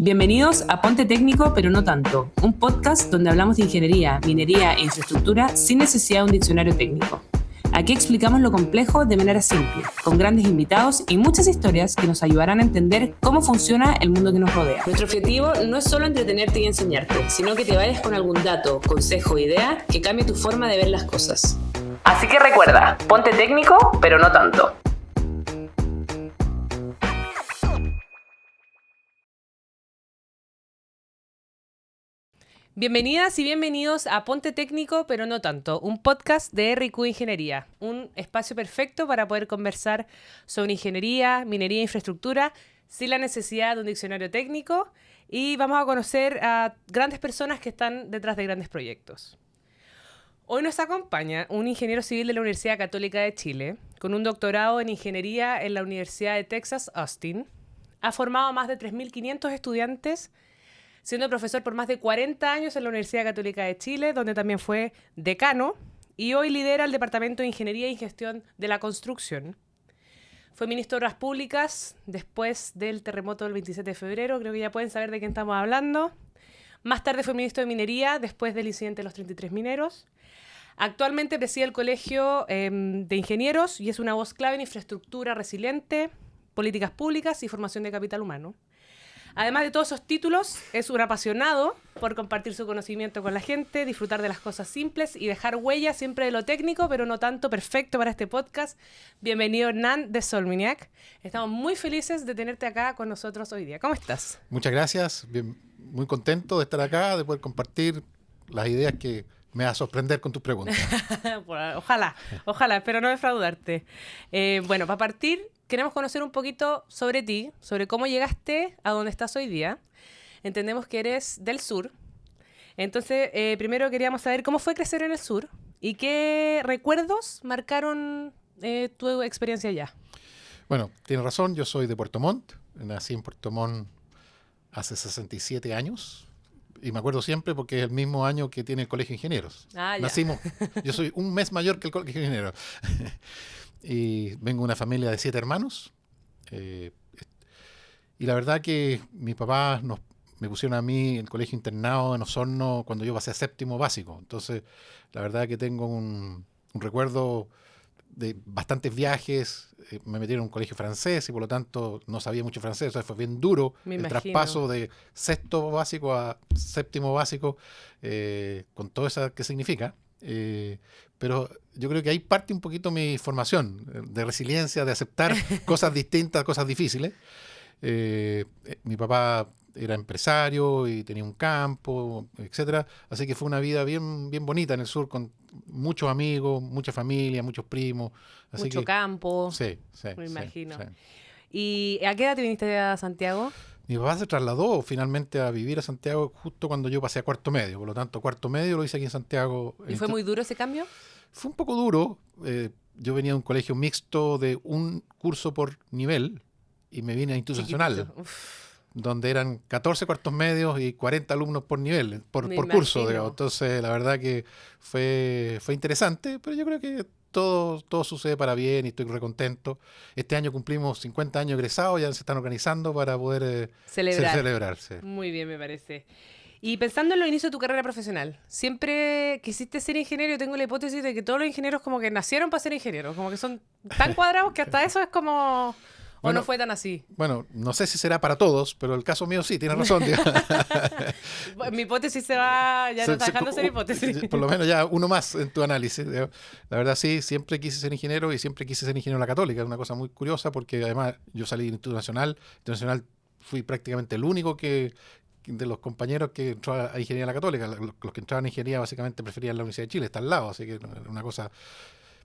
Bienvenidos a Ponte Técnico, pero no tanto, un podcast donde hablamos de ingeniería, minería e infraestructura sin necesidad de un diccionario técnico. Aquí explicamos lo complejo de manera simple, con grandes invitados y muchas historias que nos ayudarán a entender cómo funciona el mundo que nos rodea. Nuestro objetivo no es solo entretenerte y enseñarte, sino que te vayas con algún dato, consejo o idea que cambie tu forma de ver las cosas. Así que recuerda, ponte técnico, pero no tanto. Bienvenidas y bienvenidos a Ponte Técnico, pero no tanto, un podcast de R&Q Ingeniería, un espacio perfecto para poder conversar sobre ingeniería, minería e infraestructura sin la necesidad de un diccionario técnico, y vamos a conocer a grandes personas que están detrás de grandes proyectos. Hoy nos acompaña un ingeniero civil de la Universidad Católica de Chile, con un doctorado en ingeniería en la Universidad de Texas, Austin. Ha formado a más de 3.500 estudiantes, siendo profesor por más de 40 años en la Universidad Católica de Chile, donde también fue decano, y hoy lidera el Departamento de Ingeniería y Gestión de la Construcción. Fue ministro de Obras Públicas después del terremoto del 27 de febrero, creo que ya pueden saber de quién estamos hablando. Más tarde fue ministro de Minería después del incidente de los 33 mineros. Actualmente preside el Colegio de Ingenieros y es una voz clave en infraestructura resiliente, políticas públicas y formación de capital humano. Además de todos esos títulos, es un apasionado por compartir su conocimiento con la gente, disfrutar de las cosas simples y dejar huella siempre de lo técnico, pero no tanto. Perfecto para este podcast. Bienvenido, Hernán de Solminiac. Estamos muy felices de tenerte acá con nosotros hoy día. ¿Cómo estás? Muchas gracias. Muy contento de estar acá, de poder compartir las ideas que me va a sorprender con tus preguntas. Ojalá, espero no defraudarte. Bueno, para partir, queremos conocer un poquito sobre ti, sobre cómo llegaste a donde estás hoy día. Entendemos que eres del sur. Entonces, primero queríamos saber cómo fue crecer en el sur y qué recuerdos marcaron tu experiencia allá. Bueno, tienes razón, yo soy de Puerto Montt. Nací en Puerto Montt hace 67 años. Y me acuerdo siempre porque es el mismo año que tiene el Colegio de Ingenieros. Nacimos, yo soy un mes mayor que el Colegio de Ingenieros. Y vengo de una familia de 7 hermanos. Y la verdad que mis papás me pusieron a mí en el colegio internado en Osorno cuando yo pasé a séptimo básico. Entonces, la verdad que tengo un recuerdo de bastantes viajes. Me metieron en un colegio francés y por lo tanto no sabía mucho francés. O sea, fue bien duro el traspaso de sexto básico a séptimo básico, con todo eso que significa. Pero yo creo que ahí parte un poquito mi formación de resiliencia, de aceptar cosas distintas, cosas difíciles. Mi papá era empresario y tenía un campo, etcétera. Así que fue una vida bien, bien bonita en el sur, con muchos amigos, mucha familia, muchos primos. Así mucho campo. Sí. Me imagino. Sí. ¿Y a qué edad te viniste a Santiago? Mi papá se trasladó finalmente a vivir a Santiago justo cuando yo pasé a cuarto medio. Por lo tanto, cuarto medio lo hice aquí en Santiago. ¿Y fue muy duro ese cambio? Fue un poco duro. Yo venía de un colegio mixto de un curso por nivel y me vine a institucional, donde eran 14 cuartos medios y 40 alumnos por nivel, por curso, digamos. Entonces, la verdad que fue interesante, pero yo creo que todo sucede para bien y estoy recontento. Este año cumplimos 50 años egresados, ya se están organizando para poder celebrarse. Muy bien, me parece. Y pensando en los inicios de tu carrera profesional, ¿siempre quisiste ser ingeniero? Yo tengo la hipótesis de que todos los ingenieros como que nacieron para ser ingenieros, como que son tan cuadrados que hasta eso es como... ¿O no fue tan así? Bueno, no sé si será para todos, pero el caso mío sí, tienes razón. Mi hipótesis se va, ya no está dejando ser hipótesis. Por lo menos ya uno más en tu análisis. La verdad sí, siempre quise ser ingeniero y siempre quise ser ingeniero en la Católica. Es una cosa muy curiosa porque además yo salí de Instituto Nacional. Internacional fui prácticamente el único de los compañeros que entró a Ingeniería en la Católica. Los que entraban a Ingeniería básicamente preferían la Universidad de Chile, está al lado, así que era una cosa...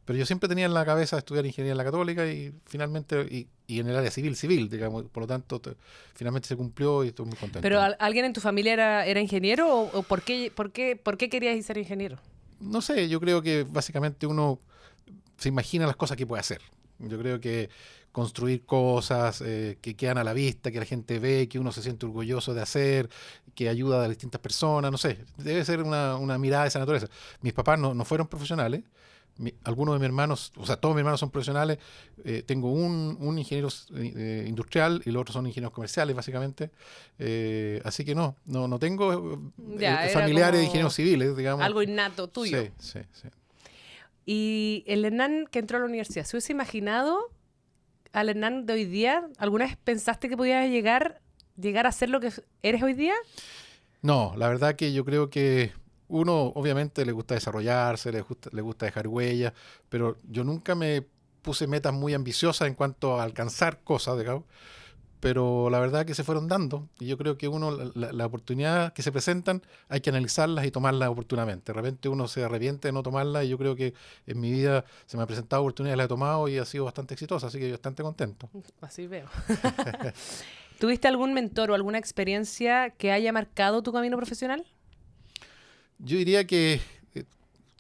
Pero yo siempre tenía en la cabeza estudiar ingeniería en la Católica y finalmente, y en el área civil, digamos, por lo tanto, finalmente se cumplió y estoy muy contento. ¿Pero alguien en tu familia era ingeniero o por qué querías ser ingeniero? No sé, yo creo que básicamente uno se imagina las cosas que puede hacer. Yo creo que construir cosas que quedan a la vista, que la gente ve, que uno se siente orgulloso de hacer, que ayuda a distintas personas, no sé, debe ser una mirada de esa naturaleza. Mis papás no fueron profesionales, algunos de mis hermanos, o sea, todos mis hermanos son profesionales. Tengo un ingeniero industrial y los otros son ingenieros comerciales, básicamente. Así que no tengo Ya, era familiares de como ingenieros civiles, digamos. algo innato tuyo. Sí. Y el Hernán que entró a la universidad, ¿se hubiese imaginado al Hernán de hoy día? ¿Alguna vez pensaste que podías llegar a ser lo que eres hoy día? No, la verdad que yo creo que uno obviamente le gusta desarrollarse, le gusta dejar huellas, pero yo nunca me puse metas muy ambiciosas en cuanto a alcanzar cosas, digamos, pero la verdad que se fueron dando y yo creo que uno, la oportunidad que se presentan hay que analizarlas y tomarlas oportunamente. De repente uno se arrepiente de no tomarlas y yo creo que en mi vida se me han presentado oportunidades, las he tomado y ha sido bastante exitosa, así que yo bastante contento. Así veo. ¿Tuviste algún mentor o alguna experiencia que haya marcado tu camino profesional? Yo diría que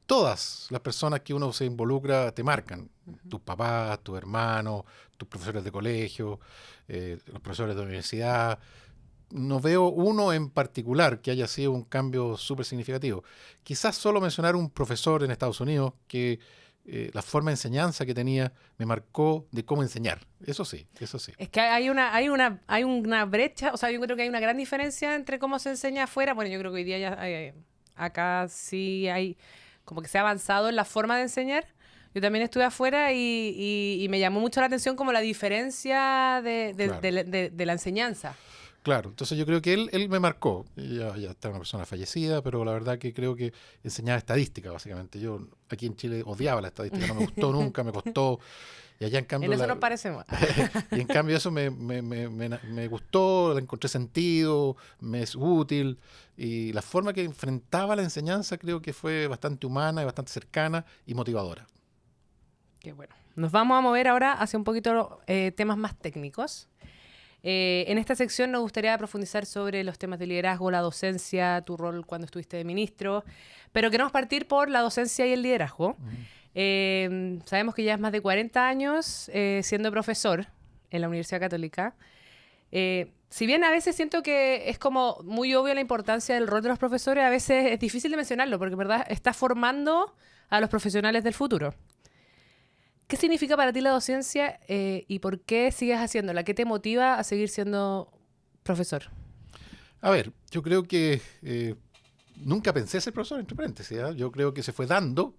todas las personas que uno se involucra te marcan. Tus papás, tus hermanos, tus profesores de colegio, los profesores de universidad. No veo uno en particular que haya sido un cambio súper significativo. Quizás solo mencionar un profesor en Estados Unidos que la forma de enseñanza que tenía me marcó de cómo enseñar. Eso sí. Es que hay una brecha, o sea, yo creo que hay una gran diferencia entre cómo se enseña afuera. Bueno, yo creo que hoy día ya acá sí hay, como que se ha avanzado en la forma de enseñar. Yo también estuve afuera y me llamó mucho la atención como la diferencia Claro. de la enseñanza. Claro, entonces yo creo que él me marcó. Ya está una persona fallecida, pero la verdad que creo que enseñaba estadística, básicamente. Yo aquí en Chile odiaba la estadística, no me gustó nunca, me costó. Y allá en cambio... En eso nos parecemos. y en cambio eso me gustó, le encontré sentido, me es útil. Y la forma que enfrentaba la enseñanza creo que fue bastante humana y bastante cercana y motivadora. Qué bueno. Nos vamos a mover ahora hacia un poquito temas más técnicos. En esta sección nos gustaría profundizar sobre los temas de liderazgo, la docencia, tu rol cuando estuviste de ministro, pero queremos partir por la docencia y el liderazgo. Sabemos que ya es más de 40 años siendo profesor en la Universidad Católica. Si bien a veces siento que es como muy obvia la importancia del rol de los profesores, a veces es difícil de mencionarlo porque, en verdad, está formando a los profesionales del futuro. ¿Qué significa para ti la docencia y por qué sigues haciéndola? ¿Qué te motiva a seguir siendo profesor? A ver, yo creo que nunca pensé ser profesor, entre paréntesis. Yo creo que se fue dando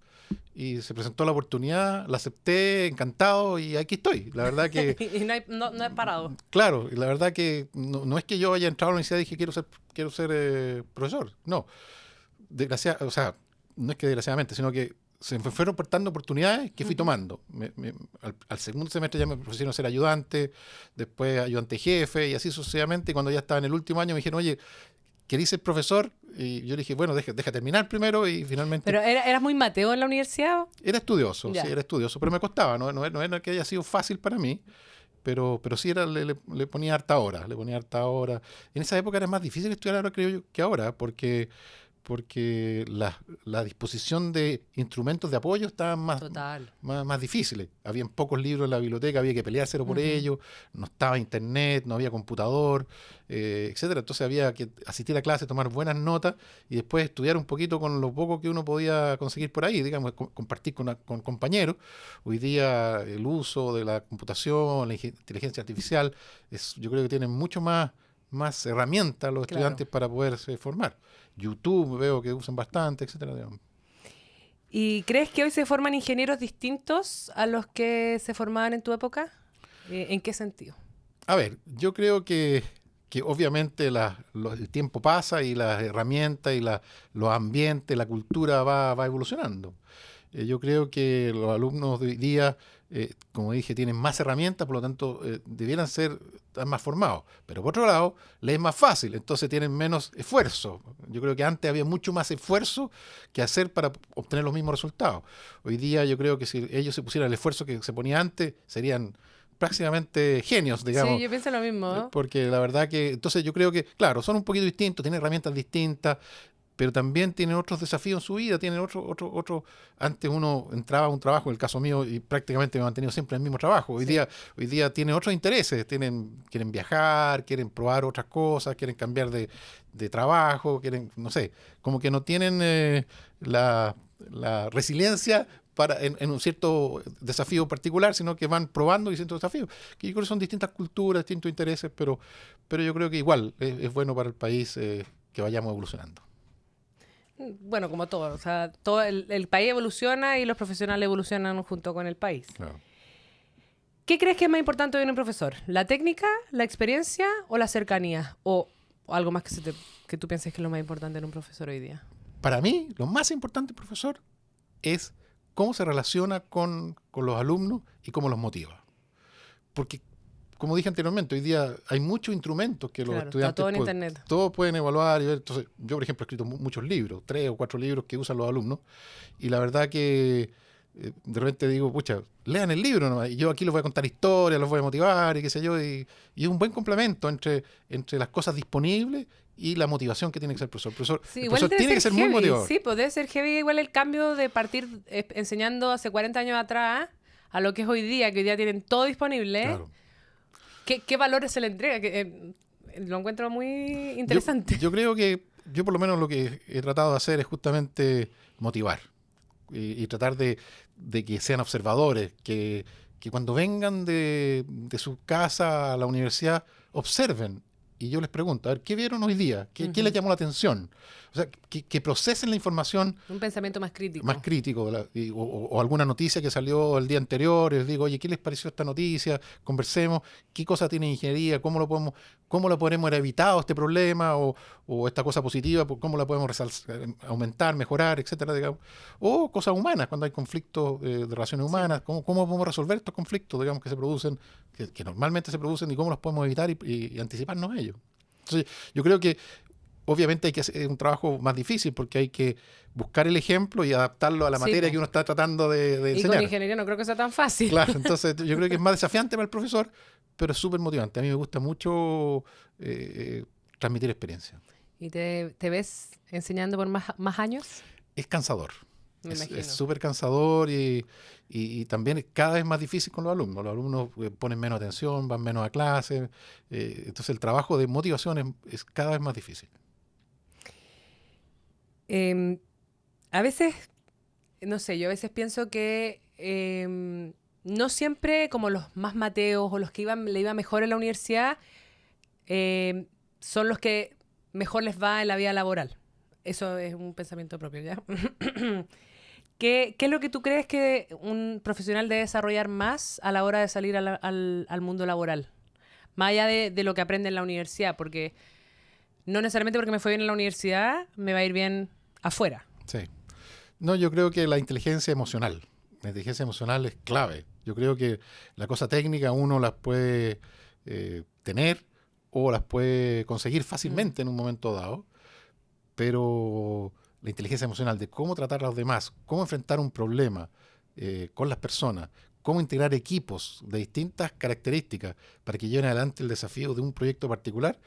y se presentó la oportunidad, la acepté, encantado y aquí estoy. La verdad que... y no he parado. Claro, y la verdad que no es que yo haya entrado a la universidad y dije quiero ser profesor. No, o sea, no es que desgraciadamente, sino que se me fueron portando oportunidades que fui tomando. Al segundo semestre ya me ofrecieron ser ayudante, después ayudante jefe y así sucesivamente. Y cuando ya estaba en el último año me dijeron, oye, ¿querés ser profesor? Y yo le dije, bueno, deja terminar primero y finalmente... ¿Pero eras muy Mateo en la universidad? Era estudioso, Ya. sí, era estudioso, pero me costaba, no era que haya sido fácil para mí, pero sí le ponía harta hora, En esa época era más difícil estudiar ahora, creo yo, que ahora, porque la disposición de instrumentos de apoyo estaban más difíciles. Habían pocos libros en la biblioteca, había que peleárselo por ellos, no estaba internet, no había computador, etcétera. Entonces había que asistir a clase, tomar buenas notas y después estudiar un poquito con lo poco que uno podía conseguir por ahí, digamos, compartir con compañeros. Hoy día el uso de la computación, la inteligencia artificial, yo creo que tienen mucho más herramientas los estudiantes para poderse formar. YouTube veo que usan bastante, etcétera, digamos. ¿Y crees que hoy se forman ingenieros distintos a los que se formaban en tu época? ¿En qué sentido? A ver, yo creo que obviamente el tiempo pasa y las herramientas y los ambientes, la cultura va evolucionando. Yo creo que los alumnos de hoy día, como dije, tienen más herramientas, por lo tanto, debieran estar más formados. Pero por otro lado, les es más fácil, entonces tienen menos esfuerzo. Yo creo que antes había mucho más esfuerzo que hacer para obtener los mismos resultados. Hoy día yo creo que si ellos se pusieran el esfuerzo que se ponía antes, serían prácticamente genios, digamos. Sí, yo pienso lo mismo, ¿no? Porque la verdad que, entonces yo creo que, claro, son un poquito distintos, tienen herramientas distintas, pero también tienen otros desafíos en su vida, tienen otro. Antes uno entraba a un trabajo, en el caso mío, y prácticamente me he mantenido siempre en el mismo trabajo. Hoy día tienen otros intereses, quieren viajar, quieren probar otras cosas, quieren cambiar de trabajo, quieren, no sé, como que no tienen la resiliencia en un cierto desafío particular, sino que van probando distintos desafíos, que yo creo que son distintas culturas, distintos intereses, pero yo creo que igual es bueno para el país que vayamos evolucionando. Bueno, como todo, o sea, todo el país evoluciona y los profesionales evolucionan junto con el país. Claro. ¿Qué crees que es más importante hoy en un profesor? ¿La técnica, la experiencia o la cercanía? ¿O algo más que tú pienses que es lo más importante en un profesor hoy día? Para mí, lo más importante, profesor, es cómo se relaciona con los alumnos y cómo los motiva. Porque, como dije anteriormente, hoy día hay muchos instrumentos que los estudiantes está todo en internet. todos pueden evaluar y ver. Entonces, yo, por ejemplo, he escrito muchos libros, 3 o 4 libros que usan los alumnos, y la verdad que de repente digo, pucha, lean el libro nomás, y yo aquí les voy a contar historias, los voy a motivar y qué sé yo, y es un buen complemento entre las cosas disponibles y la motivación que tiene que ser el profesor. Sí, El igual profesor tiene que ser muy motivador. Sí, pues debe ser heavy igual el cambio de partir enseñando hace 40 años atrás a lo que es hoy día, que hoy día tienen todo disponible. Claro. ¿Qué valores se le entrega? Lo encuentro muy interesante. Yo creo que yo por lo menos lo que he tratado de hacer es justamente motivar y tratar de que sean observadores, que cuando vengan de su casa a la universidad observen. Y yo les pregunto, a ver, ¿qué vieron hoy día? ¿Qué les llamó la atención? O sea, que procesen la información. Un pensamiento más crítico. Más crítico, o alguna noticia que salió el día anterior, y les digo, oye, ¿qué les pareció esta noticia? Conversemos, ¿qué cosa tiene ingeniería? ¿Cómo lo podemos haber evitado este problema? O esta cosa positiva, ¿cómo la podemos aumentar, mejorar, etcétera, digamos? O cosas humanas, cuando hay conflictos de relaciones humanas, ¿cómo podemos resolver estos conflictos, digamos, que se producen, que normalmente se producen, y cómo los podemos evitar y anticiparnos a ellos? Entonces, yo creo que obviamente hay que hacer un trabajo más difícil porque hay que buscar el ejemplo y adaptarlo a la materia que uno está tratando de enseñar. Y con ingeniería no creo que sea tan fácil. Claro, entonces yo creo que es más desafiante para el profesor, pero es súper motivante. A mí me gusta mucho transmitir experiencia. ¿Y te ves enseñando por más años? Es cansador. Me imagino. Es súper cansador y también es cada vez más difícil con los alumnos. Los alumnos ponen menos atención, van menos a clase. Entonces el trabajo de motivación es cada vez más difícil. A veces, no sé, yo a veces pienso que no siempre como los más mateos o los que le iba mejor en la universidad son los que mejor les va en la vida laboral. Eso es un pensamiento propio, ¿ya? ¿Qué es lo que tú crees que un profesional debe desarrollar más a la hora de salir al mundo laboral? Más allá de lo que aprende en la universidad, porque no necesariamente porque me fue bien en la universidad me va a ir bien afuera. Sí. No, yo creo que la inteligencia emocional es clave. Yo creo que la cosa técnica uno las puede tener o las puede conseguir fácilmente en un momento dado, pero la inteligencia emocional de cómo tratar a los demás, cómo enfrentar un problema con las personas, cómo integrar equipos de distintas características para que lleven adelante el desafío de un proyecto particular,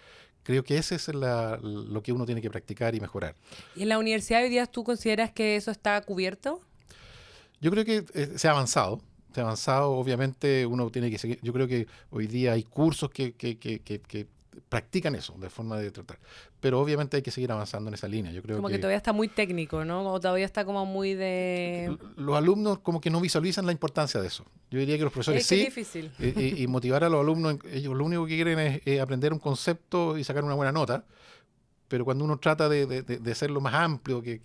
creo que ese es lo que uno tiene que practicar y mejorar. ¿Y en la universidad hoy día tú consideras que eso está cubierto? Yo creo que se ha avanzado. Obviamente uno tiene que seguir. Yo creo que hoy día hay cursos que practican eso, de forma de tratar. Pero obviamente hay que seguir avanzando en esa línea. Yo creo como que todavía está muy técnico, ¿no? O todavía está como muy de... Los alumnos como que no visualizan la importancia de eso. Yo diría que los profesores sí. Es difícil. Y motivar a los alumnos, ellos lo único que quieren es aprender un concepto y sacar una buena nota. Pero cuando uno trata de hacerlo más amplio, que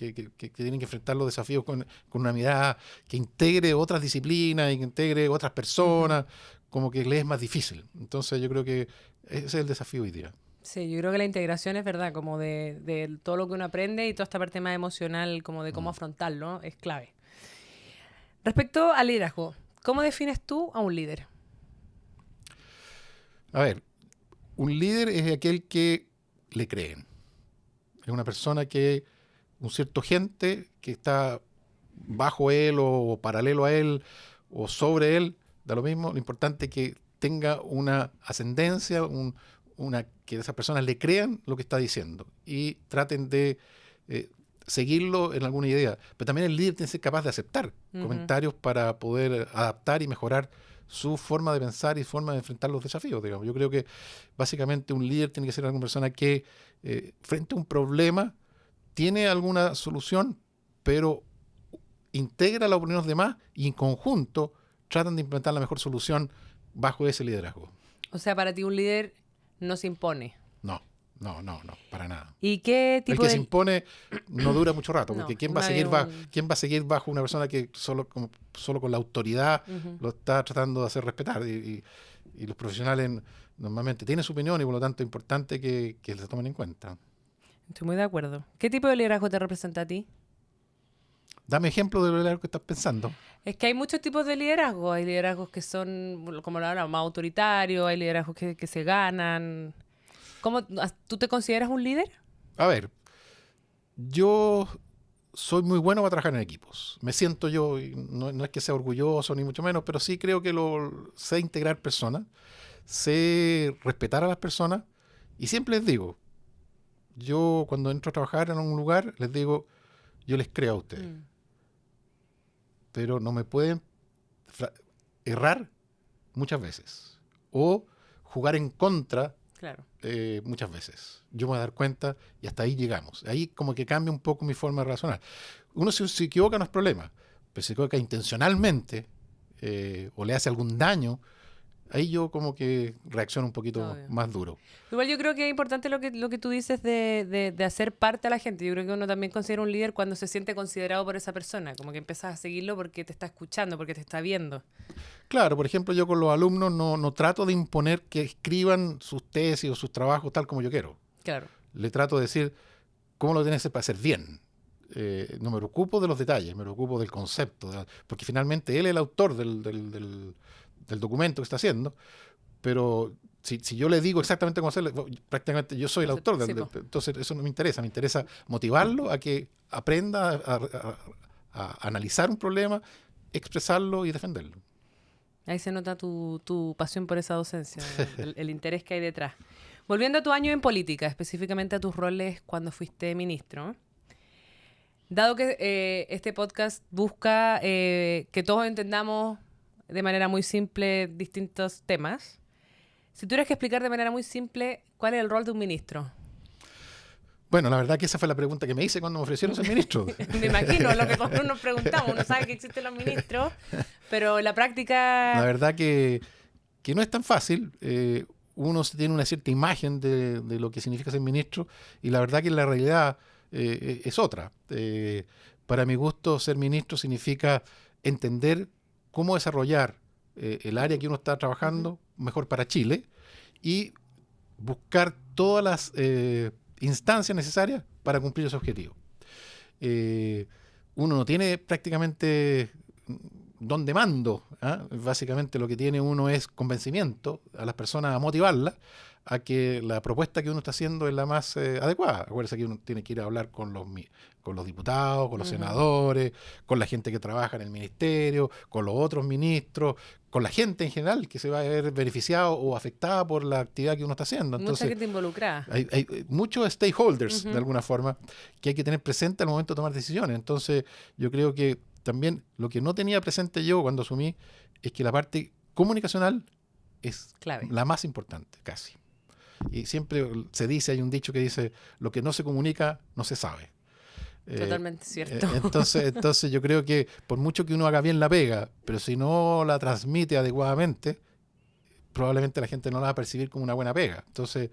tienen que enfrentar los desafíos con una mirada que integre otras disciplinas y que integre otras personas, como que les es más difícil. Entonces yo creo que ese es el desafío hoy día. Sí, yo creo que la integración es verdad, como de todo lo que uno aprende y toda esta parte más emocional, como de cómo afrontarlo, es clave. Respecto al liderazgo, ¿cómo defines tú a un líder? A ver, un líder es aquel que le creen. Es una persona un cierto gente que está bajo él o paralelo a él o sobre él, da lo mismo. Lo importante es que tenga una ascendencia, que esas personas le crean lo que está diciendo y traten de seguirlo en alguna idea. Pero también el líder tiene que ser capaz de aceptar comentarios para poder adaptar y mejorar su forma de pensar y forma de enfrentar los desafíos, digamos. Yo creo que básicamente un líder tiene que ser alguna persona que frente a un problema tiene alguna solución, pero integra la opinión de los demás y en conjunto tratan de implementar la mejor solución bajo ese liderazgo. O sea, para ti un líder no se impone. No, para nada. ¿Y qué El tipo que de...? se impone no dura mucho rato, No, porque ¿quién va no hay ¿quién va a seguir bajo una persona que solo con la autoridad lo está tratando de hacer respetar? Y los profesionales normalmente tienen su opinión y por lo tanto es importante que se tomen en cuenta. Estoy muy de acuerdo. ¿Qué tipo de liderazgo te representa a ti? Dame ejemplo de lo que estás pensando. Es que hay muchos tipos de liderazgo. Hay liderazgos que son, como lo hablamos, más autoritarios, hay liderazgos que se ganan. ¿Tú te consideras un líder? A ver, yo soy muy bueno para trabajar en equipos. Me siento yo, y no es que sea orgulloso ni mucho menos, pero sí creo que sé integrar personas, sé respetar a las personas y siempre les digo, yo cuando entro a trabajar en un lugar, les digo, yo les creo a ustedes, pero no me pueden errar muchas veces o jugar en contra. Claro. Muchas veces. Yo me voy a dar cuenta y hasta ahí llegamos. Ahí como que cambia un poco mi forma de razonar. Uno se equivoca no es problema, pero si se equivoca intencionalmente o le hace algún daño, ahí yo como que reacciono un poquito más duro. Igual yo creo que es importante lo que tú dices de hacer parte a la gente. Yo creo que uno también considera un líder cuando se siente considerado por esa persona, como que empiezas a seguirlo porque te está escuchando, porque te está viendo. Claro, por ejemplo, yo con los alumnos no trato de imponer que escriban sus tesis o sus trabajos tal como yo quiero. Claro. Le trato de decir cómo lo tienes que hacer para hacer bien. No me preocupo de los detalles, me preocupo del concepto, porque finalmente él es el autor del documento que está haciendo, pero si yo le digo exactamente cómo hacerlo, prácticamente yo soy el autor. Entonces eso no me interesa motivarlo a que aprenda a analizar un problema, expresarlo y defenderlo. Ahí se nota tu pasión por esa docencia, el interés que hay detrás. Volviendo a tu año en política, específicamente a tus roles cuando fuiste ministro, dado que este podcast busca que todos entendamos de manera muy simple distintos temas, si tuvieras que explicar de manera muy simple cuál es el rol de un ministro. Bueno, la verdad que esa fue la pregunta que me hice cuando me ofrecieron ser ministro. Me imagino, es lo que todos nos preguntamos. Uno sabe que existen los ministros, pero en la práctica... La verdad que no es tan fácil. Uno tiene una cierta imagen de lo que significa ser ministro y la verdad que en la realidad es otra. Para mi gusto, ser ministro significa entender cómo desarrollar el área que uno está trabajando mejor para Chile y buscar todas las instancias necesarias para cumplir ese objetivo. Uno no tiene prácticamente don de mando, ¿eh? Básicamente lo que tiene uno es convencimiento a las personas, a motivarlas a que la propuesta que uno está haciendo es la más adecuada. Acuérdense que uno tiene que ir a hablar con los diputados, con los senadores, con la gente que trabaja en el ministerio, con los otros ministros, con la gente en general que se va a ver beneficiado o afectada por la actividad que uno está haciendo. Entonces, mucha gente involucrada. Hay muchos stakeholders, de alguna forma, que hay que tener presente al momento de tomar decisiones. Entonces, yo creo que también lo que no tenía presente yo cuando asumí es que la parte comunicacional es clave, la más importante, casi. Y siempre se dice, hay un dicho que dice, lo que no se comunica no se sabe. Totalmente cierto. Entonces yo creo que por mucho que uno haga bien la pega, pero si no la transmite adecuadamente, probablemente la gente no la va a percibir como una buena pega. Entonces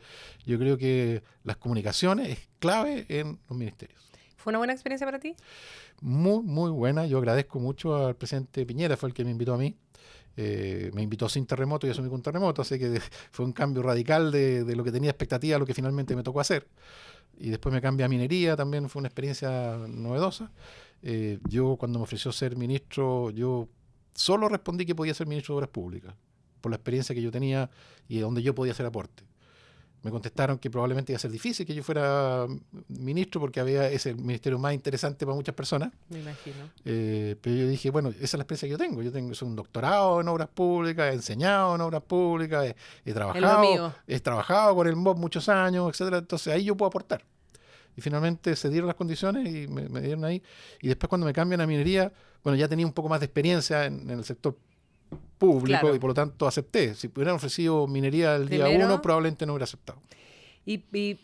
yo creo que las comunicaciones es clave en los ministerios. ¿Fue una buena experiencia para ti? Muy, muy buena. Yo agradezco mucho al presidente Piñera, fue el que me invitó a mí. Me invitó sin terremoto y asumí con terremoto, así que fue un cambio radical de lo que tenía expectativa a lo que finalmente me tocó hacer. Y después me cambié a minería, también fue una experiencia novedosa. Yo cuando me ofreció ser ministro, yo solo respondí que podía ser ministro de Obras Públicas, por la experiencia que yo tenía y donde yo podía hacer aporte. Me contestaron que probablemente iba a ser difícil que yo fuera ministro porque es el ministerio más interesante para muchas personas. Me imagino. Pero yo dije, bueno, esa es la experiencia que yo tengo. Soy un doctorado en obras públicas, he enseñado en obras públicas, he trabajado con el MOB muchos años, etcétera. Entonces ahí yo puedo aportar. Y finalmente se dieron las condiciones y me dieron ahí. Y después cuando me cambian a minería, bueno, ya tenía un poco más de experiencia en el sector público, claro, y por lo tanto acepté. Si hubieran ofrecido minería el día 1, probablemente no hubiera aceptado. Y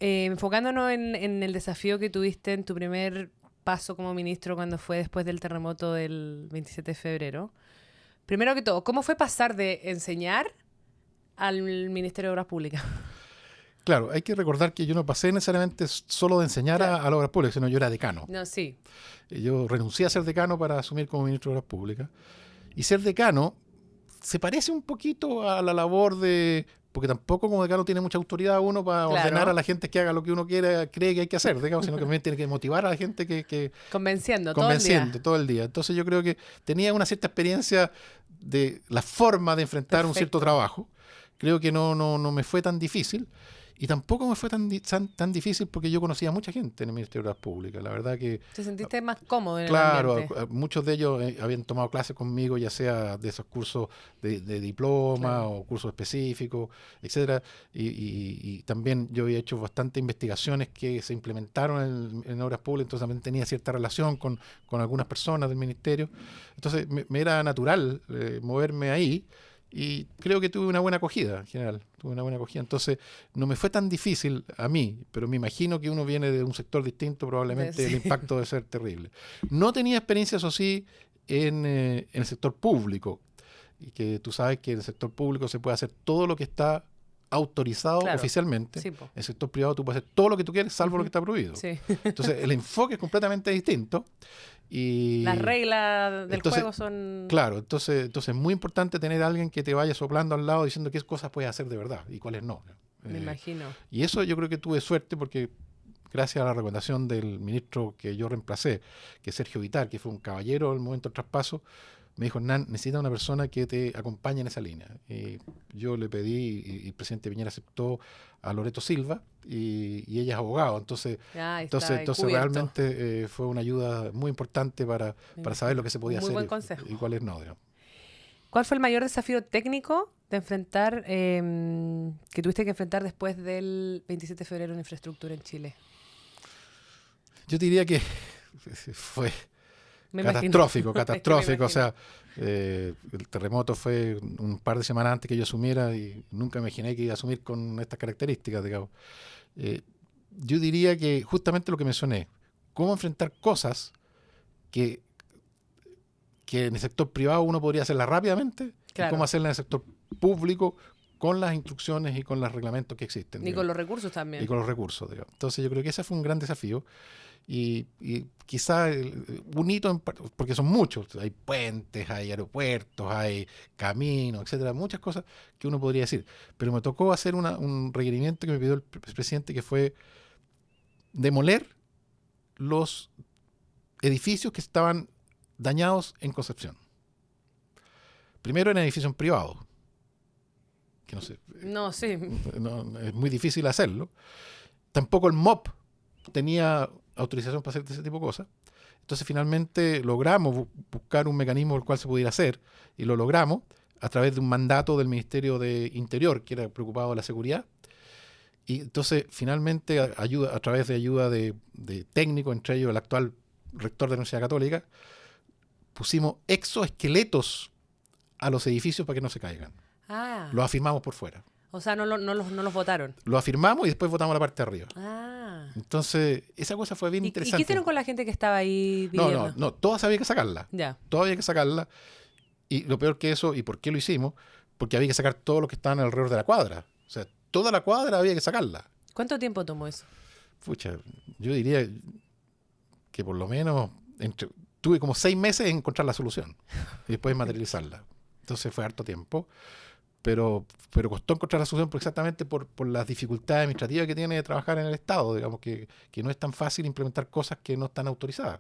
enfocándonos en el desafío que tuviste en tu primer paso como ministro cuando fue después del terremoto del 27 de febrero. Primero que todo, ¿cómo fue pasar de enseñar al Ministerio de Obras Públicas? Claro, hay que recordar que yo no pasé necesariamente solo de enseñar Claro. a las obras públicas, sino yo era decano. No, sí. Yo renuncié a ser decano para asumir como ministro de Obras Públicas. Y ser decano se parece un poquito a la labor de... Porque tampoco como decano tiene mucha autoridad uno para Claro. ordenar a la gente que haga lo que uno cree que hay que hacer, digamos, sino que también tiene que motivar a la gente que Convenciendo convenciendo todo el día. Entonces yo creo que tenía una cierta experiencia de la forma de enfrentar un cierto Perfecto. trabajo. Creo que no me fue tan difícil. Y tampoco me fue tan difícil porque yo conocía a mucha gente en el Ministerio de Obras Públicas. La verdad que, ¿Te sentiste más cómodo en el claro, ambiente? muchos de ellos habían tomado clases conmigo, ya sea de esos cursos de diploma Claro. o cursos específicos, etcétera. Y también yo había hecho bastantes investigaciones que se implementaron en Obras Públicas, entonces también tenía cierta relación con algunas personas del Ministerio. Entonces me era natural moverme ahí. Y creo que tuve una buena acogida en general, tuve una buena acogida. Entonces, no me fue tan difícil a mí, pero me imagino que uno viene de un sector distinto, probablemente Sí. el impacto debe ser terrible. No tenía experiencia, eso sí, en el sector público. Y que tú sabes que en el sector público se puede hacer todo lo que está autorizado Claro. oficialmente. Sí, En po. el sector privado tú puedes hacer todo lo que tú quieres, salvo lo que está prohibido. Sí. Entonces, el enfoque es completamente distinto. Y Las reglas del entonces, juego son... claro, entonces es muy importante tener a alguien que te vaya soplando al lado diciendo qué cosas puedes hacer de verdad y cuáles no. Me imagino. Y eso yo creo que tuve suerte porque gracias a la recomendación del ministro que yo reemplacé, que es Sergio Vital, que fue un caballero al momento del traspaso, me dijo: Hernán, necesitas una persona que te acompañe en esa línea. Y yo le pedí, y el presidente Piñera aceptó a Loreto Silva, y ella es abogado. Entonces Ahí está, entonces cubierto. realmente fue una ayuda muy importante para saber lo que se podía Muy hacer buen consejo. y cuáles no, digamos. ¿Cuál fue el mayor desafío técnico de enfrentar, que tuviste que enfrentar después del 27 de febrero en infraestructura en Chile? Yo diría que fue Me imagino. catastrófico, Es que me catastrófico. O imagino. sea, el terremoto fue un par de semanas antes que yo asumiera y nunca imaginé que iba a asumir con estas características, digamos. Yo diría que justamente lo que mencioné, cómo enfrentar cosas que en el sector privado uno podría hacerlas rápidamente, Claro. y cómo hacerlas en el sector público con las instrucciones y con los reglamentos que existen. Y digamos. con los recursos también. Y con los recursos, digamos. Entonces yo creo que ese fue un gran desafío y quizá un hito, porque son muchos, hay puentes, hay aeropuertos, hay caminos, etcétera, muchas cosas que uno podría decir, pero me tocó hacer un requerimiento que me pidió el presidente, que fue demoler los edificios que estaban dañados en Concepción. Primero eran edificios privados, que no sé, No, sí. no, es muy difícil hacerlo. Tampoco el MOP tenía autorización para hacer ese tipo de cosas. Entonces finalmente logramos buscar un mecanismo por el cual se pudiera hacer, y lo logramos a través de un mandato del Ministerio de Interior, que era preocupado de la seguridad. Y entonces finalmente a través de ayuda de técnicos, entre ellos el actual rector de la Universidad Católica, pusimos exoesqueletos a los edificios para que no se caigan. Ah, Los afirmamos por fuera. o sea, no los votaron. Lo afirmamos y después votamos la parte de arriba. Ah. Entonces, esa cosa fue bien ¿Y interesante. qué hicieron con la gente que estaba ahí No, viviendo? no, todas había que sacarla. Ya. Todas había que sacarla. Y lo peor que eso, ¿y por qué lo hicimos? Porque había que sacar todo lo que estaban alrededor de la cuadra. O sea, toda la cuadra había que sacarla. ¿Cuánto tiempo tomó eso? Pucha, yo diría que por lo menos tuve como 6 meses en encontrar la solución y después materializarla. Entonces fue harto tiempo. Pero costó encontrar la solución exactamente por las dificultades administrativas que tiene de trabajar en el Estado. Digamos que no es tan fácil implementar cosas que no están autorizadas.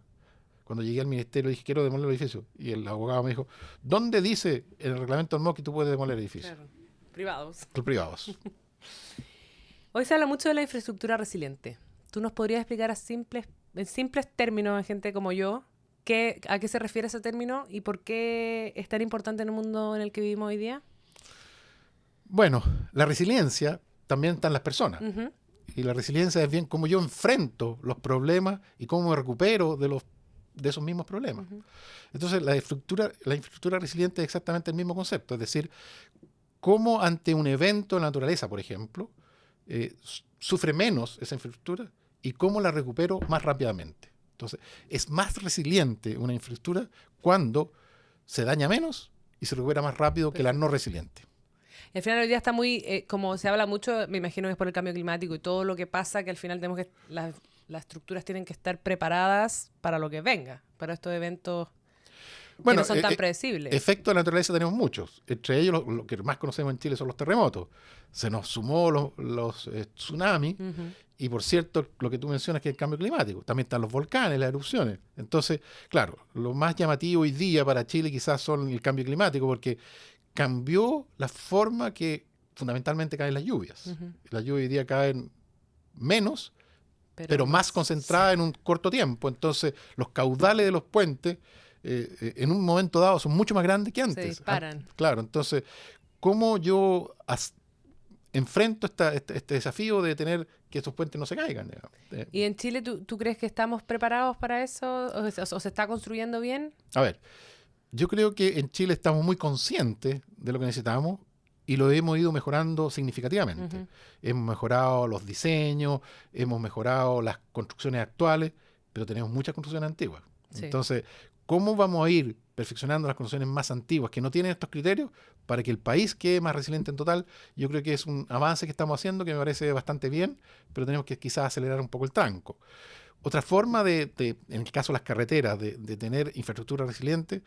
Cuando llegué al ministerio dije: quiero demoler el edificio. Y el abogado me dijo: ¿dónde dice en el reglamento del MOC que tú puedes demoler edificios? Claro. Privados. Los privados. Hoy se habla mucho de la infraestructura resiliente. ¿Tú nos podrías explicar en simples términos a gente como yo a qué se refiere ese término y por qué es tan importante en el mundo en el que vivimos hoy día? Bueno, la resiliencia también está en las personas. Ujú. Y la resiliencia es bien cómo yo enfrento los problemas y cómo me recupero de esos mismos problemas. Ujú. Entonces, la infraestructura resiliente es exactamente el mismo concepto. Es decir, cómo ante un evento de la naturaleza, por ejemplo, sufre menos esa infraestructura y cómo la recupero más rápidamente. Entonces, es más resiliente una infraestructura cuando se daña menos y se recupera más rápido que la no resiliente. Y al final hoy día está muy, como se habla mucho, me imagino que es por el cambio climático y todo lo que pasa, que al final tenemos que, las estructuras tienen que estar preparadas para lo que venga, para estos eventos que no son tan predecibles. Efectos de la naturaleza tenemos muchos. Entre ellos, lo que más conocemos en Chile son los terremotos. Se nos sumó los tsunamis. Y por cierto, lo que tú mencionas que es el cambio climático. También están los volcanes, las erupciones. Entonces, claro, lo más llamativo hoy día para Chile quizás son el cambio climático, porque cambió la forma que fundamentalmente caen las lluvias. Las lluvias hoy día caen menos, pero más concentradas en un corto tiempo. Entonces, los caudales de los puentes en un momento dado son mucho más grandes que antes. Se disparan. Claro, entonces, ¿cómo yo enfrento este desafío de tener que estos puentes no se caigan? ¿Y en Chile tú crees que estamos preparados para eso? ¿O se está construyendo bien? A ver, yo creo que en Chile estamos muy conscientes de lo que necesitamos y lo hemos ido mejorando significativamente. Hemos mejorado los diseños, hemos mejorado las construcciones actuales, pero tenemos muchas construcciones antiguas. Sí. Entonces, ¿cómo vamos a ir perfeccionando las construcciones más antiguas que no tienen estos criterios para que el país quede más resiliente en total? Yo creo que es un avance que estamos haciendo que me parece bastante bien, pero tenemos que quizás acelerar un poco el tranco. Otra forma en el caso de las carreteras, de tener infraestructura resiliente,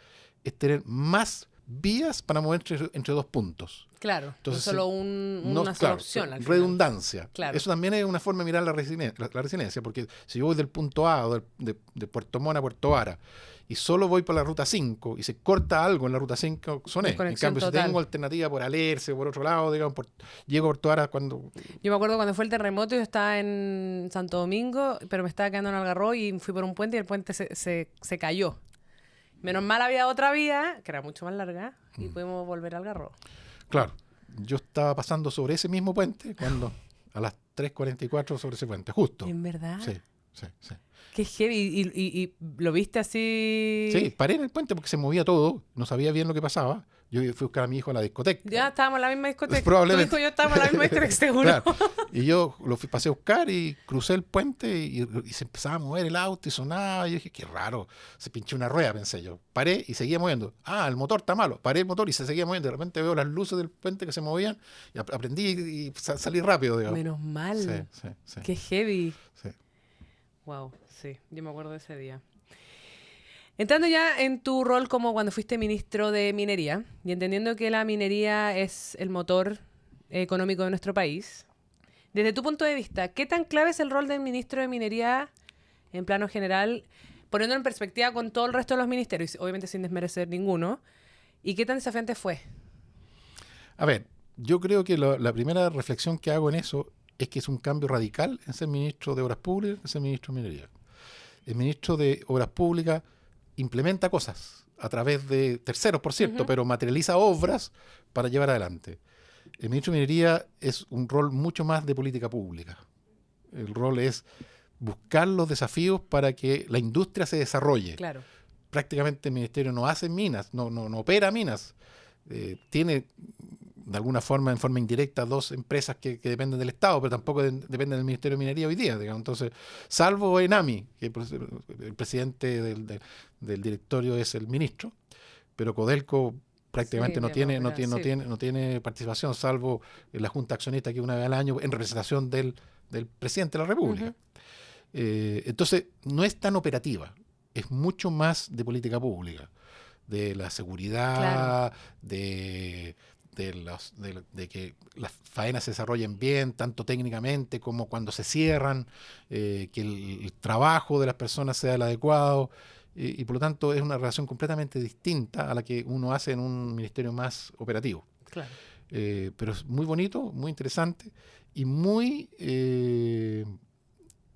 es tener más vías para mover entre dos puntos. Claro, entonces, no solo una sola opción. Al final. Redundancia. Claro. Eso también es una forma de mirar la resiliencia, porque si yo voy del punto A o de Puerto Montt a Puerto Vara y solo voy por la ruta 5 y se corta algo en la ruta 5, soné. En cambio, total. Si tengo alternativa por Alerce o por otro lado, digamos, llego a Puerto Vara cuando... Yo me acuerdo cuando fue el terremoto, yo estaba en Santo Domingo, pero me estaba quedando en Algarrobo y fui por un puente y el puente se cayó. Menos mal había otra vía, que era mucho más larga, y pudimos volver al Algarrobo. Claro. Yo estaba pasando sobre ese mismo puente cuando a las 3:44 sobre ese puente, justo. ¿En verdad? Sí. Qué heavy. ¿Y lo viste así? Sí, paré en el puente porque se movía todo, no sabía bien lo que pasaba. Yo fui a buscar a mi hijo a la discoteca. Ya estábamos en la misma discoteca. Probablemente. Tu hijo y yo estábamos en la misma discoteca, seguro. Claro. Y yo pasé a buscar y crucé el puente y se empezaba a mover el auto y sonaba. Y yo dije, qué raro, se pinchó una rueda, pensé yo. Paré y seguía moviendo. El motor está malo. Paré el motor y se seguía moviendo. De repente veo las luces del puente que se movían y aprendí y salí rápido, digamos. Menos mal. Sí. Qué heavy. Sí. Wow, sí, yo me acuerdo de ese día. Entrando ya en tu rol como cuando fuiste ministro de Minería y entendiendo que la minería es el motor económico de nuestro país, desde tu punto de vista, ¿qué tan clave es el rol del ministro de Minería en plano general, poniéndolo en perspectiva con todo el resto de los ministerios, obviamente sin desmerecer ninguno, y qué tan desafiante fue? A ver, yo creo que la primera reflexión que hago en eso es que es un cambio radical en ser ministro de Obras Públicas que ser ministro de Minería. El ministro de Obras Públicas implementa cosas a través de terceros, por cierto, pero materializa obras para llevar adelante. El ministro de Minería es un rol mucho más de política pública. El rol es buscar los desafíos para que la industria se desarrolle. Claro. Prácticamente el ministerio no hace minas, no opera minas. Tiene de alguna forma, en forma indirecta, dos empresas que dependen del Estado, pero tampoco dependen del Ministerio de Minería hoy día, digamos. Entonces, salvo Enami, que el presidente del directorio es el ministro, pero Codelco prácticamente no tiene participación, salvo en la Junta Accionista, que una vez al año, en representación del presidente de la República. Entonces, no es tan operativa, es mucho más de política pública, de la seguridad, de que las faenas se desarrollen bien, tanto técnicamente como cuando se cierran, que el trabajo de las personas sea el adecuado, y por lo tanto es una relación completamente distinta a la que uno hace en un ministerio más operativo. Claro. Pero es muy bonito, muy interesante y muy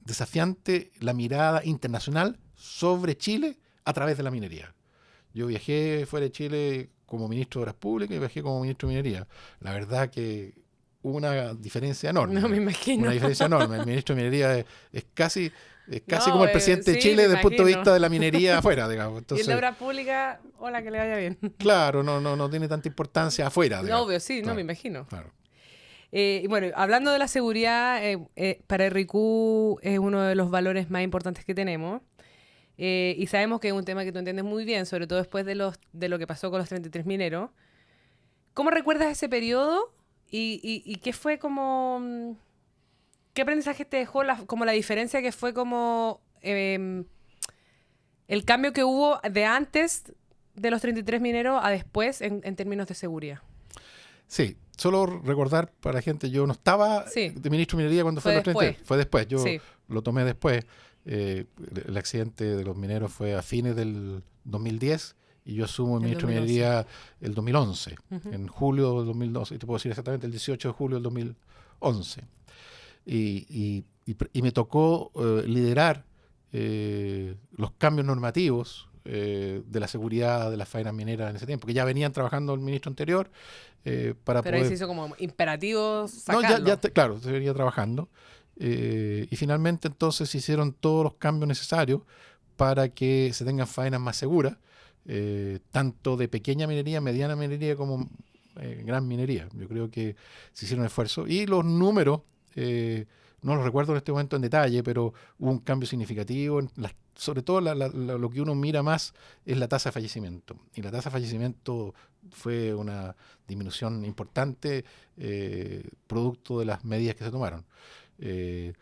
desafiante la mirada internacional sobre Chile a través de la minería. Yo viajé fuera de Chile como ministro de Obras Públicas y viajé como ministro de Minería. La verdad que hubo una diferencia enorme. No me imagino. Una diferencia enorme. El ministro de Minería es casi como el presidente de Chile desde el punto de vista de la minería afuera, digamos. Entonces, y el de Obras Públicas, hola, que le vaya bien. Claro, no tiene tanta importancia afuera, digamos. No, obvio, sí, claro, me imagino. Claro. Y bueno, hablando de la seguridad, para RICU es uno de los valores más importantes que tenemos. Y sabemos que es un tema que tú entiendes muy bien, sobre todo después de lo que pasó con los 33 mineros. ¿Cómo recuerdas ese periodo? ¿Y qué fue como... ¿Qué aprendizaje te dejó como la diferencia que fue como el cambio que hubo de antes de los 33 mineros a después en términos de seguridad? Sí, solo recordar para la gente, yo no estaba Sí, de ministro de Minería cuando fue fue los después. 33, fue después, yo Sí. lo tomé después. El accidente de los mineros fue a fines del 2010 y yo asumo el El ministro de 2011. Minería el 2011, Ujú. en julio del 2012, y te puedo decir exactamente el 18 de julio del 2011. Y me tocó liderar los cambios normativos de la seguridad de las faenas mineras en ese tiempo, que ya venían trabajando el ministro anterior para Pero ahí se poder... hizo como imperativo No, sacarlo. claro, se venía trabajando. Y finalmente entonces se hicieron todos los cambios necesarios para que se tengan faenas más seguras, tanto de pequeña minería, mediana minería como gran minería. Yo creo que se hicieron esfuerzos. Y los números, no los recuerdo en este momento en detalle, pero hubo un cambio significativo. Sobre todo lo que uno mira más es la tasa de fallecimiento. Y la tasa de fallecimiento fue una disminución importante producto de las medidas que se tomaron. Eh,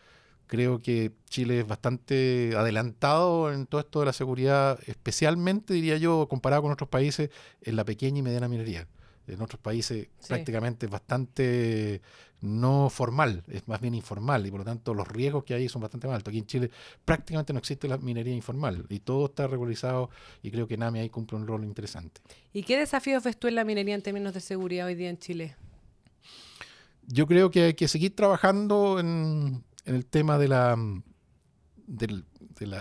Creo que Chile es bastante adelantado en todo esto de la seguridad, especialmente, diría yo, comparado con otros países, en la pequeña y mediana minería. En otros países Sí. prácticamente es bastante no formal, es más bien informal y por lo tanto los riesgos que hay son bastante más altos. Aquí en Chile prácticamente no existe la minería informal y todo está regularizado y creo que NAMI ahí cumple un rol interesante. ¿Y qué desafíos ves tú en la minería en términos de seguridad hoy día en Chile? Yo creo que hay que seguir trabajando en el tema de la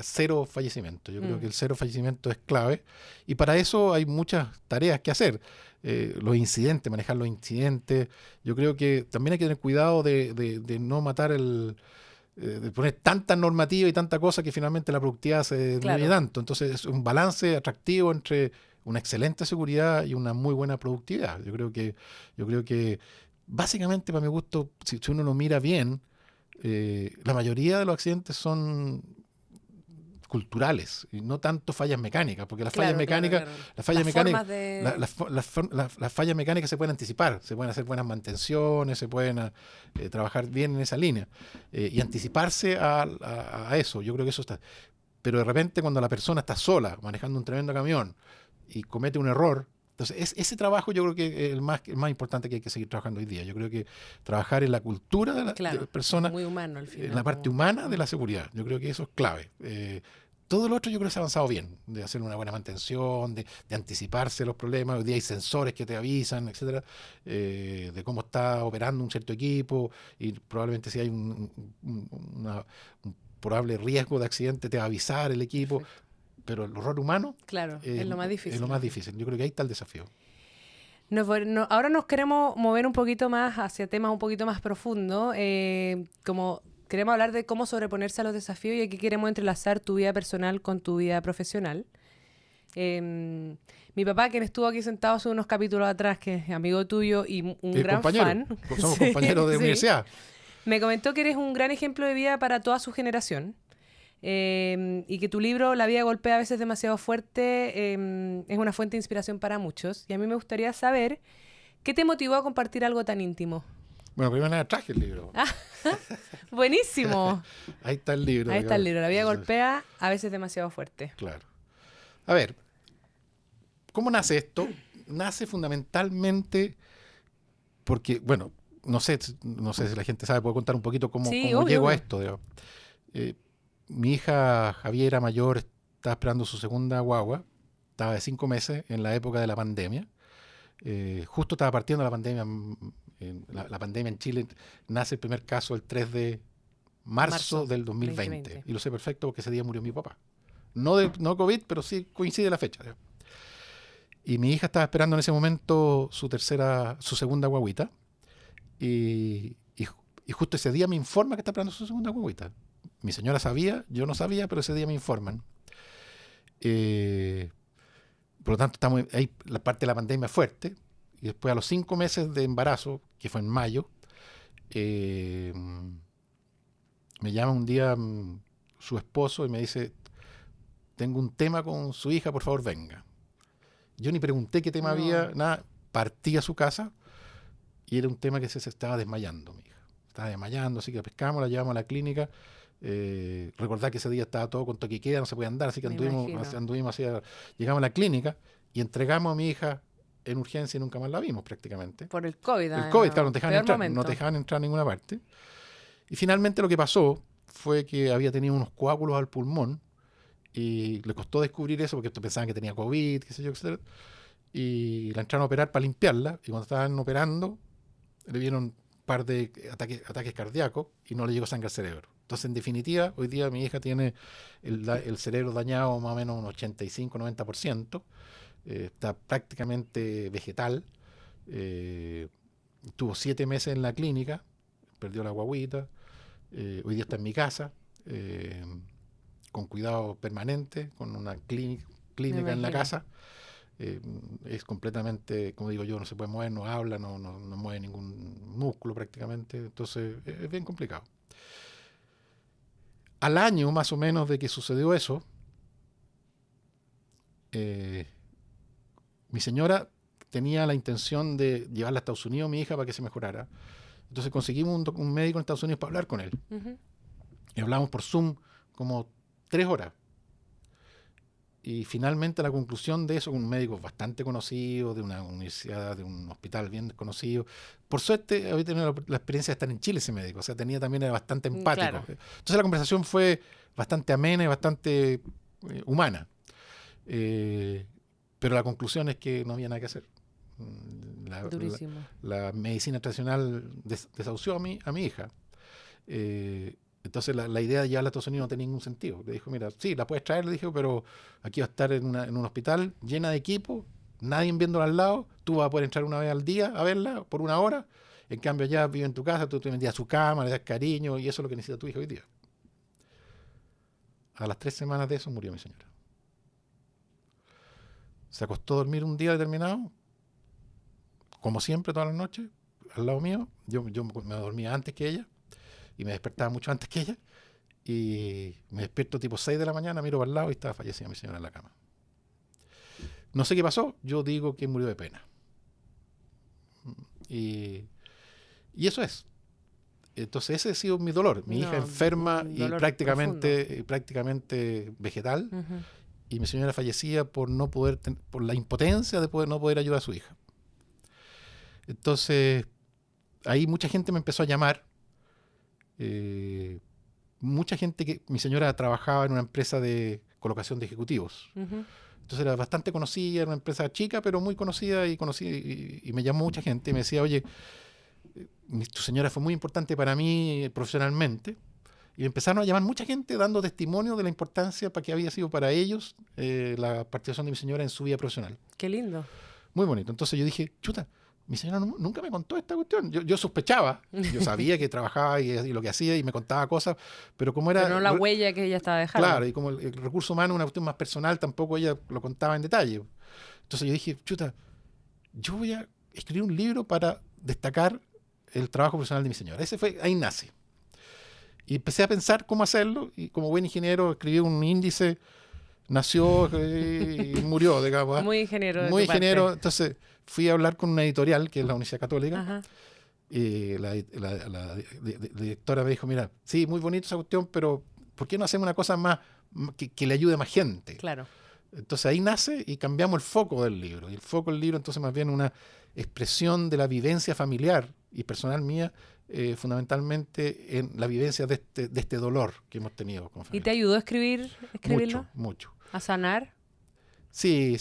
cero fallecimiento. Yo creo que Mm, el cero fallecimiento es clave y para eso hay muchas tareas que hacer. Los incidentes, manejar los incidentes. Yo creo que también hay que tener cuidado de no matar de poner tanta normativa y tanta cosa que finalmente la productividad se disminuye claro. tanto. Entonces es un balance atractivo entre una excelente seguridad y una muy buena productividad. Yo creo que básicamente para mi gusto, si uno lo mira bien, la mayoría de los accidentes son culturales y no tanto fallas mecánicas, porque las fallas Claro, claro, mecánicas, claro. las fallas Las mecánicas, formas de... las fallas mecánicas se pueden anticipar, se pueden hacer buenas mantenciones, se pueden trabajar bien en esa línea y anticiparse a eso. Yo creo que eso está. Pero de repente cuando la persona está sola manejando un tremendo camión y comete un error, entonces ese trabajo yo creo que es el más importante que hay que seguir trabajando hoy día. Yo creo que trabajar en la cultura de las Claro, personas, muy humano al en final. la parte Como... humana de Mm. la seguridad. Yo creo que eso es clave. Todo lo otro yo creo que se ha avanzado bien, de hacer una buena mantención, de anticiparse a los problemas. Hoy día hay sensores que te avisan, etcétera, de cómo está operando un cierto equipo y probablemente si hay un probable riesgo de accidente te va a avisar el equipo, Perfecto. pero el horror humano Claro, eh, es lo más es lo difícil al más final. difícil. Yo creo que ahí está el desafío. Ahora nos queremos mover un poquito más hacia temas un poquito más profundos, como queremos hablar de cómo sobreponerse a los desafíos y aquí queremos entrelazar tu vida personal con tu vida profesional. Mi papá, quien estuvo aquí sentado hace unos capítulos atrás, que es amigo tuyo y un gran Compañero, fan, somos sí, compañeros de sí, universidad. me comentó que eres un gran ejemplo de vida para toda su generación. Y que tu libro, La vida golpea a veces demasiado fuerte, es una fuente de inspiración para muchos. Y a mí me gustaría saber qué te motivó a compartir algo tan íntimo. Bueno, primero nada traje el libro. Ah, buenísimo. Ahí está el libro. Ahí está el libro. La vida Entonces, golpea a veces demasiado fuerte. claro. A ver, ¿cómo nace esto? Nace fundamentalmente porque, bueno, no sé si la gente sabe, puedo contar un poquito Sí, cómo obvio, llego a obvio. esto. Digamos. Eh, Mi hija Javiera mayor estaba esperando su segunda guagua, estaba de 5 meses en la época de la pandemia. Justo estaba partiendo la pandemia. La pandemia en Chile nace el primer caso el 3 de marzo Marzo del 2020. 2020. Y lo sé perfecto porque ese día murió mi papá. No COVID, pero sí coincide la fecha. Digamos. Y mi hija estaba esperando en ese momento su segunda guaguita. Y justo ese día me informa que está esperando su segunda guaguita. Mi señora sabía, yo no sabía, pero ese día me informan. Eh, por lo tanto, estamos ahí, la parte de la pandemia fuerte. Y después a los 5 meses de embarazo, que fue en mayo, eh, me llama un día su esposo y me dice, tengo un tema con su hija, por favor venga. Yo ni pregunté qué tema había, nada, partí a su casa y era un tema que se estaba desmayando, mi hija. Estaba desmayando, así que la pescamos, la llevamos a la clínica. Recordad que ese día estaba todo con toque y queda, no se podía andar, así que anduvimos llegamos a la clínica y entregamos a mi hija en urgencia y nunca más la vimos prácticamente. Por el COVID. El COVID, claro, no te dejaban entrar a ninguna parte. Y finalmente lo que pasó fue que había tenido unos coágulos al pulmón y le costó descubrir eso porque pensaban que tenía COVID, qué sé yo, etc. Y la entraron a operar para limpiarla y cuando estaban operando le vieron un par de ataques cardíacos y no le llegó sangre al cerebro. Entonces, en definitiva, hoy día mi hija tiene el cerebro dañado más o menos un 85-90%, está prácticamente vegetal, tuvo 7 meses en la clínica, perdió la guagüita, hoy día está en mi casa, con cuidado permanente, con una clínica en la casa. Es completamente, como digo yo, no se puede mover, no habla, no mueve ningún músculo prácticamente, entonces es bien complicado. Al año más o menos de que sucedió eso, mi señora tenía la intención de llevarla a Estados Unidos, mi hija, para que se mejorara. Entonces conseguimos un médico en Estados Unidos para hablar con él. Y hablamos por Zoom como 3 horas. Y finalmente la conclusión de eso, un médico bastante conocido, de una universidad, de un hospital bien conocido. Por suerte había tenido la experiencia de estar en Chile ese médico, o sea, también era bastante empático. Claro. Entonces la conversación fue bastante amena y bastante humana. Pero la conclusión es que no había nada que hacer. La medicina tradicional desahució a mi hija. Entonces la idea de llevarla a Estados Unidos no tenía ningún sentido. Le dijo, mira, sí, la puedes traer, le dije, pero aquí va a estar en un hospital llena de equipo, nadie viéndola al lado, tú vas a poder entrar una vez al día a verla por 1 hora, en cambio allá vive en tu casa, tú te metías a su cama, le das cariño y eso es lo que necesita tu hija hoy día. A las 3 semanas de eso murió mi señora. Se acostó a dormir un día determinado, como siempre, todas las noches, al lado mío. Yo me dormía antes que ella y me despertaba mucho antes que ella. Y me despierto tipo 6 de la mañana, miro para el lado y estaba fallecida mi señora en la cama. No sé qué pasó, yo digo que murió de pena. Y eso es. Entonces ese ha sido mi dolor. Mi hija enferma y prácticamente vegetal. Y mi señora fallecía por no poder, por la impotencia de no poder ayudar a su hija. Entonces, ahí mucha gente me empezó a llamar. Mucha gente que mi señora trabajaba en una empresa de colocación de ejecutivos. Entonces era bastante conocida, era una empresa chica, pero muy conocida y me llamó mucha gente y me decía, oye, tu señora fue muy importante para mí profesionalmente. Y empezaron a llamar mucha gente dando testimonio de la importancia que había sido para ellos la participación de mi señora en su vida profesional. Qué lindo. Muy bonito. Entonces yo dije, chuta, mi señora nunca me contó esta cuestión. Yo sospechaba, yo sabía que trabajaba y lo que hacía y me contaba cosas, pero como era... Pero no la huella que ella estaba dejando. Claro, y como el recurso humano es una cuestión más personal, tampoco ella lo contaba en detalle. Entonces yo dije, chuta, yo voy a escribir un libro para destacar el trabajo profesional de mi señora. Ahí nace. Y empecé a pensar cómo hacerlo, y como buen ingeniero escribí un índice, nació y murió, digamos. Muy ingeniero. Muy ingeniero. Entonces fui a hablar con una editorial, que es la Universidad Católica, y la directora me dijo, mira, sí, muy bonito esa cuestión, pero ¿por qué no hacemos una cosa más que le ayude a más gente? Claro. Entonces ahí nace y cambiamos el foco del libro. Y el foco del libro entonces más bien una expresión de la vivencia familiar y personal mía, fundamentalmente en la vivencia de este dolor que hemos tenido con familia. ¿Y te ayudó a escribirlo? Mucho. ¿A sanar? Sí.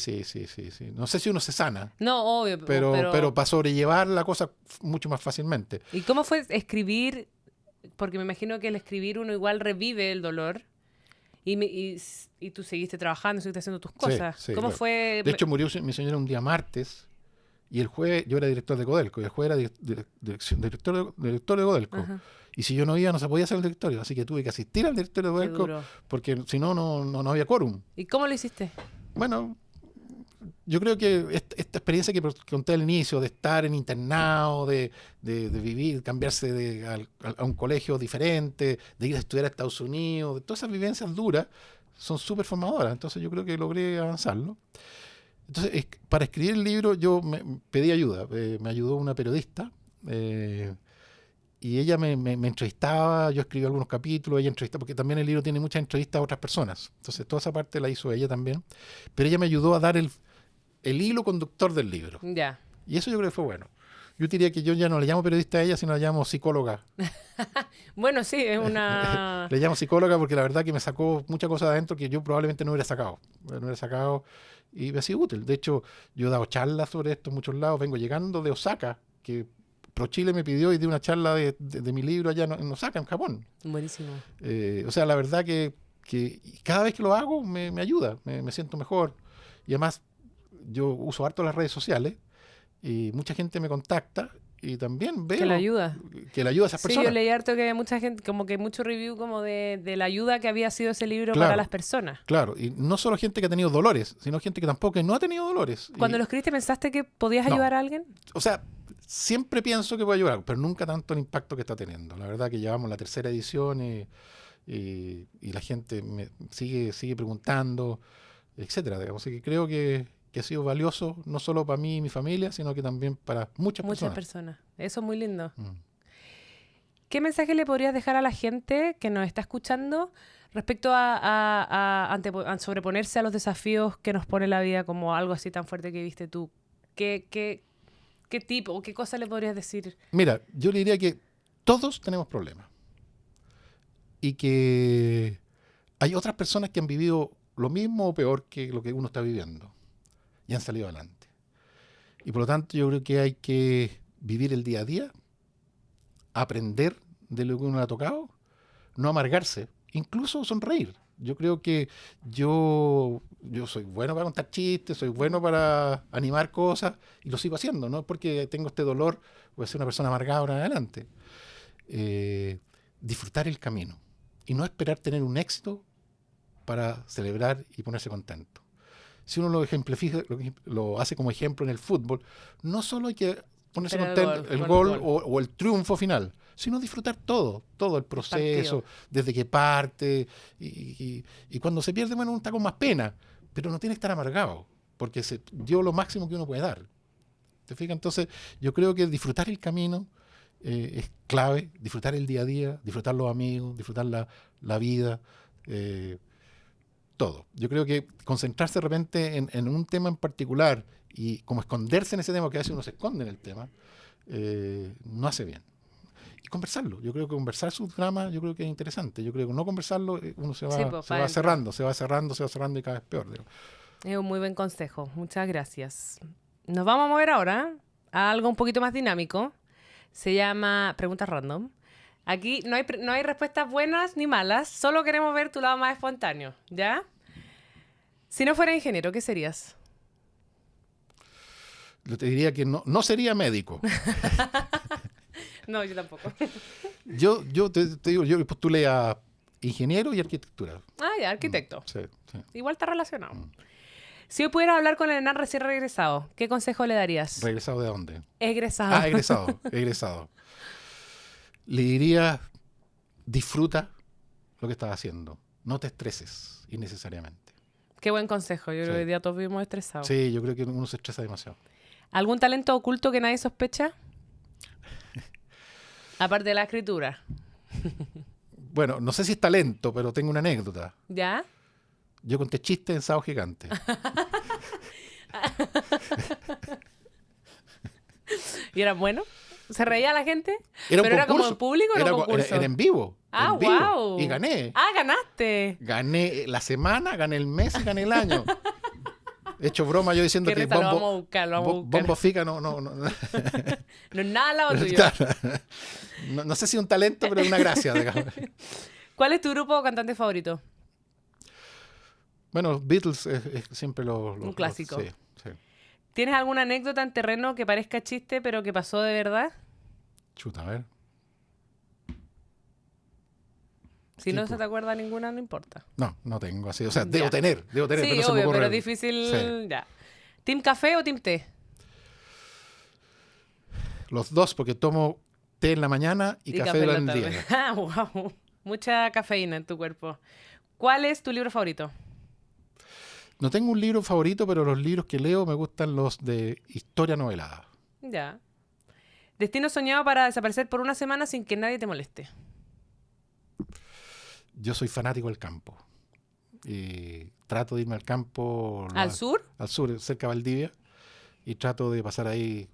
No sé si uno se sana. No, obvio. Pero para sobrellevar la cosa mucho más fácilmente. ¿Y cómo fue escribir? Porque me imagino que al escribir uno igual revive el dolor. Y tú seguiste trabajando, seguiste haciendo tus cosas. Sí, ¿Cómo fue? De hecho, murió mi señora un día martes. Y el jueves yo era director de Codelco, y el jueves era director de Codelco. Y si yo no iba, no se podía hacer el directorio. Así que tuve que asistir al directorio de Codelco, porque si no, no había quórum. ¿Y cómo lo hiciste? Bueno, yo creo que esta experiencia que conté al inicio, de estar en internado, de vivir, cambiarse a un colegio diferente, de ir a estudiar a Estados Unidos, de todas esas vivencias duras, son súper formadoras. Entonces yo creo que logré avanzarlo. Entonces, para escribir el libro yo pedí ayuda. Me ayudó una periodista. Y ella me entrevistaba, yo escribí algunos capítulos, ella entrevistaba, porque también el libro tiene muchas entrevistas a otras personas. Entonces toda esa parte la hizo ella también. Pero ella me ayudó a dar el hilo conductor del libro. Ya. Y eso yo creo que fue bueno. Yo diría que yo ya no le llamo periodista a ella, sino la llamo psicóloga. Bueno, sí, es una... Le llamo psicóloga porque la verdad que me sacó muchas cosas de adentro que yo probablemente no hubiera sacado. No hubiera sacado y me ha sido útil. De hecho, yo he dado charlas sobre esto en muchos lados. Vengo llegando de Osaka, que ProChile me pidió y di una charla de mi libro allá en Osaka, en Japón. Buenísimo. O sea, la verdad que cada vez que lo hago me ayuda, me siento mejor. Y además, yo uso harto las redes sociales y mucha gente me contacta y también veo que le ayuda. Que le ayuda a esas personas. Sí, yo leí harto que mucha gente, como que mucho review como de la ayuda que había sido ese libro Claro, para las personas. Claro, y no solo gente que ha tenido dolores, sino gente que tampoco no ha tenido dolores. Cuando lo escribiste, ¿pensaste que podías No. ayudar a alguien? O sea, siempre pienso que puede ayudar, pero nunca tanto el impacto que está teniendo. La verdad que llevamos la 3ª edición y la gente me sigue preguntando, etcétera. Digamos. Así que creo que ha sido valioso no solo para mí y mi familia, sino que también para muchas personas. Eso es muy lindo. Mm. ¿Qué mensaje le podrías dejar a la gente que nos está escuchando respecto a sobreponerse a los desafíos que nos pone la vida, como algo así tan fuerte que viste tú? ¿Qué tipo o qué cosa le podrías decir? Mira, yo le diría que todos tenemos problemas y que hay otras personas que han vivido lo mismo o peor que lo que uno está viviendo y han salido adelante. Y por lo tanto yo creo que hay que vivir el día a día, aprender de lo que uno le ha tocado, no amargarse, incluso sonreír. Yo creo que yo soy bueno para contar chistes, soy bueno para animar cosas y lo sigo haciendo, no porque tengo este dolor voy a ser una persona amargada ahora en adelante. Disfrutar el camino y no esperar tener un éxito para celebrar y ponerse contento. Si uno lo ejemplifica, lo hace como ejemplo en el fútbol, no solo hay que ponerse contento el gol o el triunfo final, sino disfrutar todo el proceso, desde que parte y cuando se pierde, bueno, uno está con más pena, pero no tiene que estar amargado, porque se dio lo máximo que uno puede dar. ¿Te fijas? Entonces, yo creo que disfrutar el camino es clave, disfrutar el día a día, disfrutar los amigos, disfrutar la vida, todo. Yo creo que concentrarse de repente en un tema en particular y como esconderse en ese tema, que a veces uno se esconde en el tema, no hace bien. Y conversarlo. Yo creo que conversar sus dramas, yo creo que es interesante. Yo creo que no conversarlo, uno se va cerrando y cada vez peor. Digo. Es un muy buen consejo. Muchas gracias. Nos vamos a mover ahora a algo un poquito más dinámico. Se llama Preguntas Random. Aquí no hay respuestas buenas ni malas, solo queremos ver tu lado más espontáneo, ¿ya? Si no fuera ingeniero, ¿qué serías? Yo te diría que no sería médico. No, yo tampoco. Yo te digo, yo postulé a ingeniero y arquitectura. Ah, ya, arquitecto. Sí. Igual está relacionado. Si hoy pudieras hablar con el Hernán recién regresado, ¿qué consejo le darías? ¿Regresado de dónde? Egresado. Ah, egresado. Le diría, disfruta lo que estás haciendo. No te estreses innecesariamente. Qué buen consejo. Yo creo que hoy día todos vivimos estresados. Sí, yo creo que uno se estresa demasiado. ¿Algún talento oculto que nadie sospecha? Aparte de la escritura. Bueno, no sé si es talento, pero tengo una anécdota. ¿Ya? Yo conté chistes en Sábado Gigante. ¿Y era bueno? ¿Se reía la gente? ¿Pero era como en público o era un concurso? Era en vivo. Ah, en vivo. Wow. Y gané. Ah, ganaste. Gané la semana, gané el mes y gané el año. He hecho broma yo diciendo que lo vamos a buscar. Bombo Fica no. No es nada al lado tuyo. Claro. No sé si es un talento, pero es una gracia. Digamos. ¿Cuál es tu grupo o cantante favorito? Bueno, Beatles es siempre un clásico. Sí. ¿Tienes alguna anécdota en terreno que parezca chiste, pero que pasó de verdad? Chuta, a ver. Si no se te acuerda ninguna, no importa. No tengo así. O sea, debo tener. Sí, pero no se me obvio, ocurre. pero es difícil. Sí. Ya. ¿Team café o team té? Los dos, porque tomo té en la mañana y café en la durante el tarde. día. Ah, wow. Mucha cafeína en tu cuerpo. ¿Cuál es tu libro favorito? No tengo un libro favorito, pero los libros que leo me gustan los de historia novelada. Ya. Destino soñado para desaparecer por una semana sin que nadie te moleste. Yo soy fanático del campo. Y trato de irme al campo. ¿Al sur? Al sur, cerca de Valdivia. Y trato de pasar ahí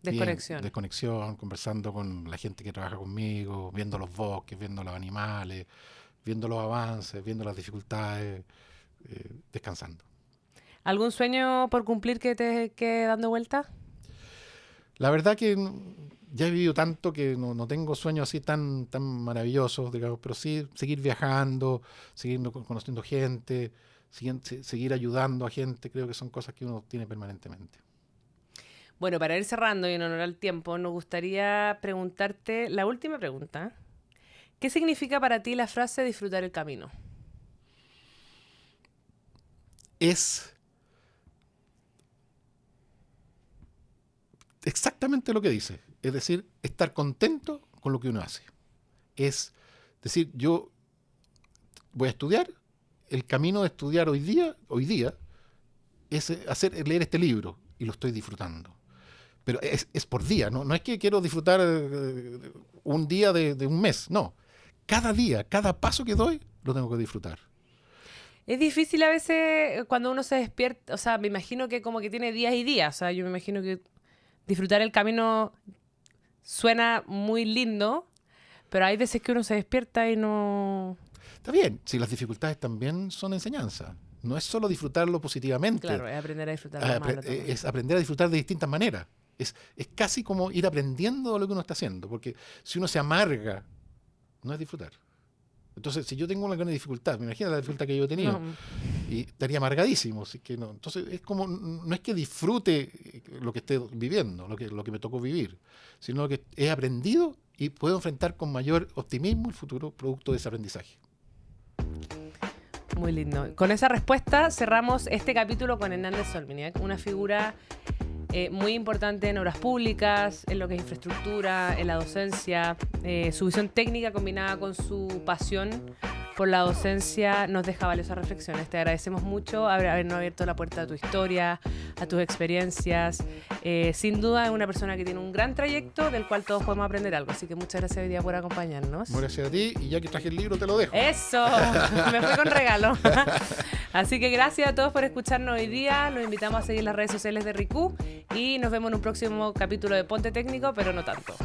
Desconexión. desconexión, conversando con la gente que trabaja conmigo, viendo los bosques, viendo los animales, viendo los avances, viendo las dificultades, descansando. ¿Algún sueño por cumplir que te quede dando vuelta? La verdad que ya he vivido tanto que no tengo sueños así tan maravillosos, digamos, pero sí seguir viajando, seguir conociendo gente, seguir ayudando a gente, creo que son cosas que uno tiene permanentemente. Bueno, para ir cerrando y en honor al tiempo, nos gustaría preguntarte la última pregunta. ¿Qué significa para ti la frase disfrutar el camino? Es exactamente lo que dice. Es decir, estar contento con lo que uno hace. Es decir, yo voy a estudiar, el camino de estudiar hoy día es leer este libro y lo estoy disfrutando. Pero es por día, no es que quiero disfrutar un día de un mes, no. Cada día, cada paso que doy, lo tengo que disfrutar. Es difícil a veces cuando uno se despierta, o sea, me imagino que como que tiene días y días, o sea, yo me imagino que disfrutar el camino suena muy lindo, pero hay veces que uno se despierta y no... Está bien, si las dificultades también son enseñanza. No es solo disfrutarlo positivamente. Claro, es aprender a disfrutar lo malo también. Es aprender a disfrutar de distintas maneras. Es casi como ir aprendiendo lo que uno está haciendo, porque si uno se amarga, no es disfrutar. Entonces, si yo tengo una gran dificultad, me imagino la dificultad que yo he tenido, y estaría amargadísimo. Así que no. Entonces, es como, no es que disfrute lo que esté viviendo, lo que me tocó vivir, sino que he aprendido y puedo enfrentar con mayor optimismo el futuro producto de ese aprendizaje. Muy lindo. Con esa respuesta cerramos este capítulo con Hernández Solminiak, una figura muy importante en obras públicas, en lo que es infraestructura, en la docencia. Su visión técnica combinada con su pasión por la docencia nos deja valiosas reflexiones. Te agradecemos mucho habernos abierto la puerta a tu historia, a tus experiencias. Sin duda es una persona que tiene un gran trayecto del cual todos podemos aprender algo. Así que muchas gracias hoy día por acompañarnos. Muchas gracias a ti, y ya que traje el libro te lo dejo. ¡Eso! Me fui con regalo. Así que gracias a todos por escucharnos hoy día. Los invitamos a seguir las redes sociales de RICU y nos vemos en un próximo capítulo de Ponte Técnico, pero no tanto.